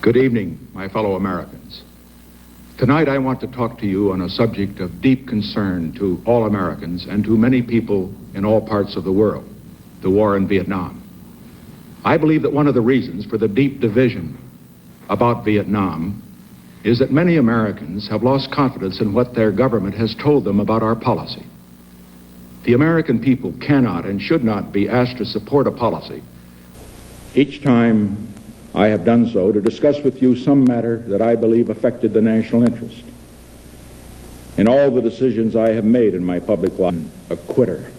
Good evening, my fellow Americans. Tonight I want to talk to you on a subject of deep concern to all Americans and to many people in all parts of the world, the war in Vietnam. I believe that one of the reasons for the deep division about Vietnam is that many Americans have lost confidence in what their government has told them about our policy. The American people cannot and should not be asked to support a policy each time I have done so to discuss with you some matter that I believe affected the national interest. In all the decisions I have made in my public life, a quitter.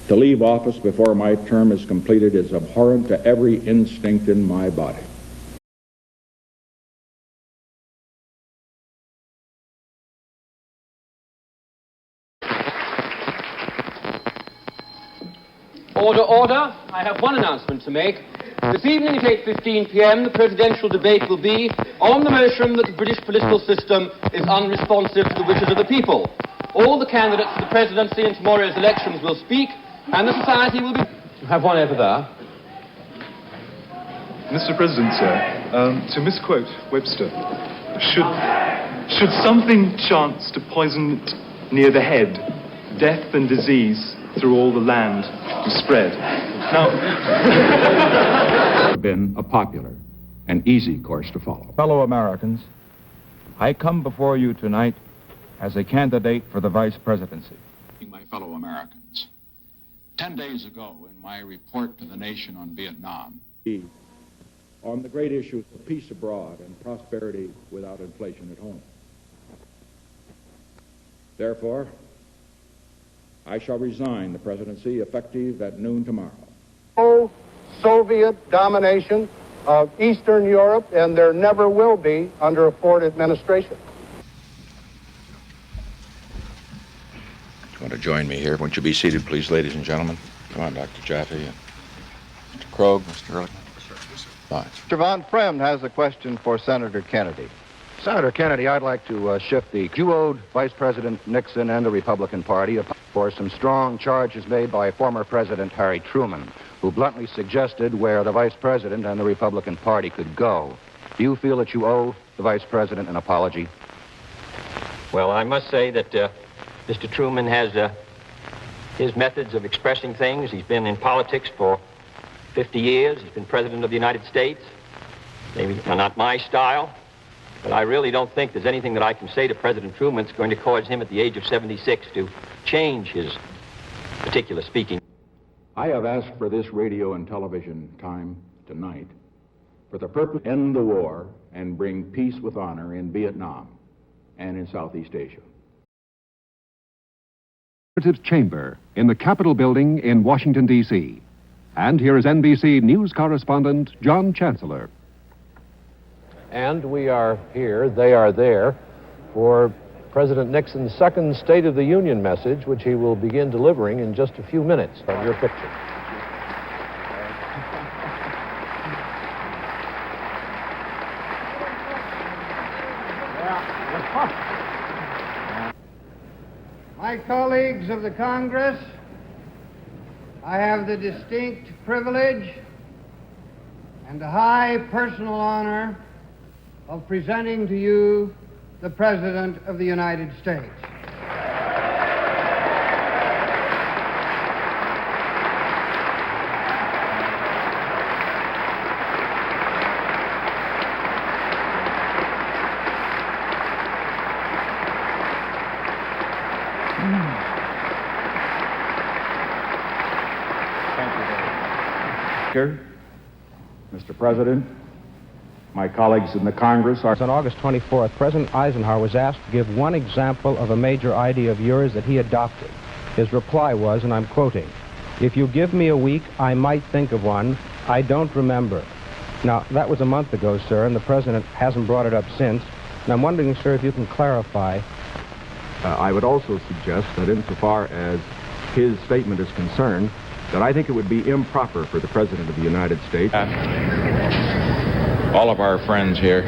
To leave office before my term is completed is abhorrent to every instinct in my body. Order, order. I have one announcement to make. This evening at 8:15 p.m. the presidential debate will be on the motion that the British political system is unresponsive to the wishes of the people. All the candidates for the presidency in tomorrow's elections will speak, and the society will be... You have one over there. Mr. President, sir, to misquote Webster, should something chance to poison it near the head, death and disease through all the land do spread. Now... been a popular and easy course to follow. Fellow Americans, I come before you tonight as a candidate for the vice presidency. My fellow Americans, 10 days ago in my report to the nation on Vietnam, on the great issues of peace abroad and prosperity without inflation at home. Therefore, I shall resign the presidency effective at noon tomorrow. Soviet domination of Eastern Europe, and there never will be under a Ford administration. Do you want to join me here? Won't you be seated, please, ladies and gentlemen? Come on, Dr. Jaffe and Mr. Krogh, Mr. Ehrlichman. Fine. Mr. Von Fremd has a question for Senator Kennedy. Senator Kennedy, I'd like to shift the... You owed Vice President Nixon and the Republican Party for some strong charges made by former President Harry Truman, who bluntly suggested where the Vice President and the Republican Party could go. Do you feel that you owe the Vice President an apology? Well, I must say that Mr. Truman has his methods of expressing things. He's been in politics for 50 years. He's been President of the United States. Maybe not my style. But I really don't think there's anything that I can say to President Truman that's going to cause him at the age of 76 to change his particular speaking. I have asked for this radio and television time tonight for the purpose to end the war and bring peace with honor in Vietnam and in Southeast Asia. Chamber in the Capitol Building in Washington, D.C. And here is NBC News correspondent John Chancellor. And we are here, they are there, for President Nixon's second State of the Union message, which he will begin delivering in just a few minutes. On your picture. My colleagues of the Congress, I have the distinct privilege and the high personal honor of presenting to you the President of the United States. Mr. President, my colleagues in the Congress are... On August 24th, President Eisenhower was asked to give one example of a major idea of yours that he adopted. His reply was, and I'm quoting, "If you give me a week, I might think of one. I don't remember." Now, that was a month ago, sir, and the President hasn't brought it up since. And I'm wondering, sir, if you can clarify. I would also suggest that insofar as his statement is concerned, that I think it would be improper for the President of the United States... All of our friends here.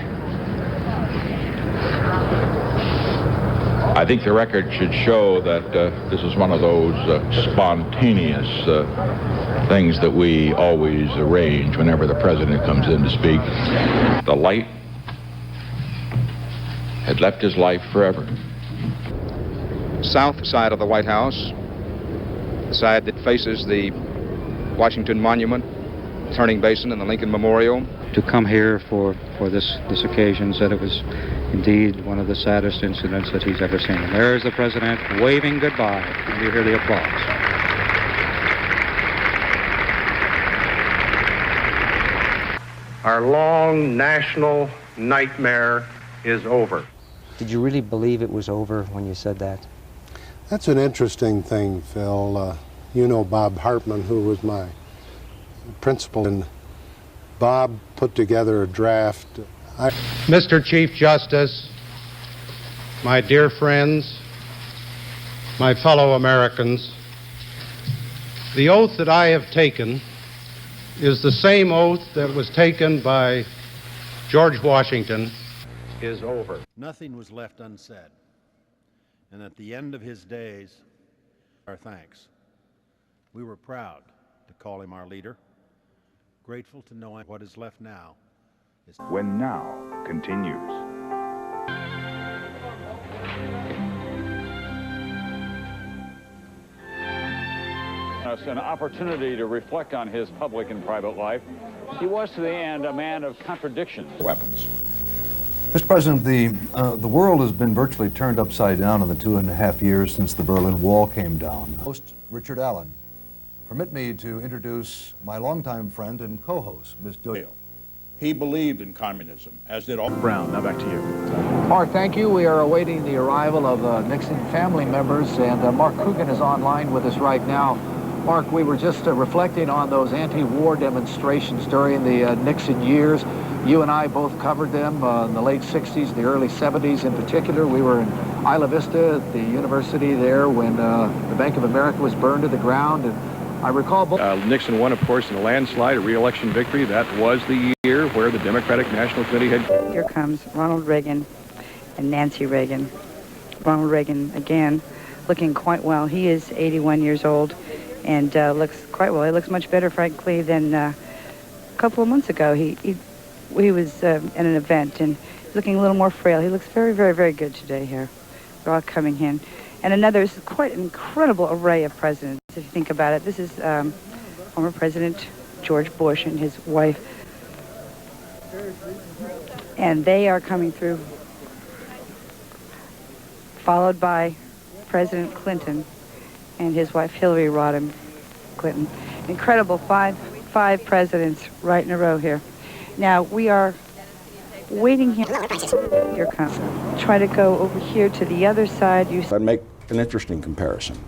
I think the record should show that this is one of those spontaneous things that we always arrange whenever the president comes in to speak. The light had left his life forever. South side of the White House, the side that faces the Washington Monument, Turning Basin, and the Lincoln Memorial. To come here for this occasion said it was indeed one of the saddest incidents that he's ever seen. And there's the president waving goodbye, and you hear the applause. Our long national nightmare is over. Did you really believe it was over when you said that? That's an interesting thing, Phil. You know Bob Hartman, who was my principal, and Bob put together a draft. Mr. Chief Justice, my dear friends, my fellow Americans, the oath that I have taken is the same oath that was taken by George Washington. Is over. Nothing was left unsaid. And at the end of his days, our thanks. We were proud to call him our leader, grateful to know what is left now. When Now continues. Us an opportunity to reflect on his public and private life. He was to the end a man of contradictions. Weapons. Mr. President, the world has been virtually turned upside down in the 2.5 years since the Berlin Wall came down. Host Richard Allen, permit me to introduce my longtime friend and co-host, Ms. Doyle. He believed in communism, as did all. Brown, now back to you. Mark, thank you. We are awaiting the arrival of Nixon family members, and Mark Coogan is online with us right now. Mark, we were just reflecting on those anti-war demonstrations during the Nixon years. You and I both covered them in the late 60s, the early 70s in particular. We were in Isla Vista at the university there when the Bank of America was burned to the ground. And I recall Nixon won, of course, in a landslide, a re-election victory. That was the year where the Democratic National Committee had... Here comes Ronald Reagan and Nancy Reagan. Ronald Reagan, again, looking quite well. He is 81 years old and looks quite well. He looks much better, frankly, than a couple of months ago. He was at an event and looking a little more frail. He looks very, very, very good today here. They're all coming in. And another, this is quite an incredible array of presidents, if you think about it. This is former President George Bush and his wife. And they are coming through, followed by President Clinton and his wife Hillary Rodham Clinton. Incredible, five presidents right in a row here. Now, we are waiting here. Here comes. Try to go over here to the other side. I'd make an interesting comparison.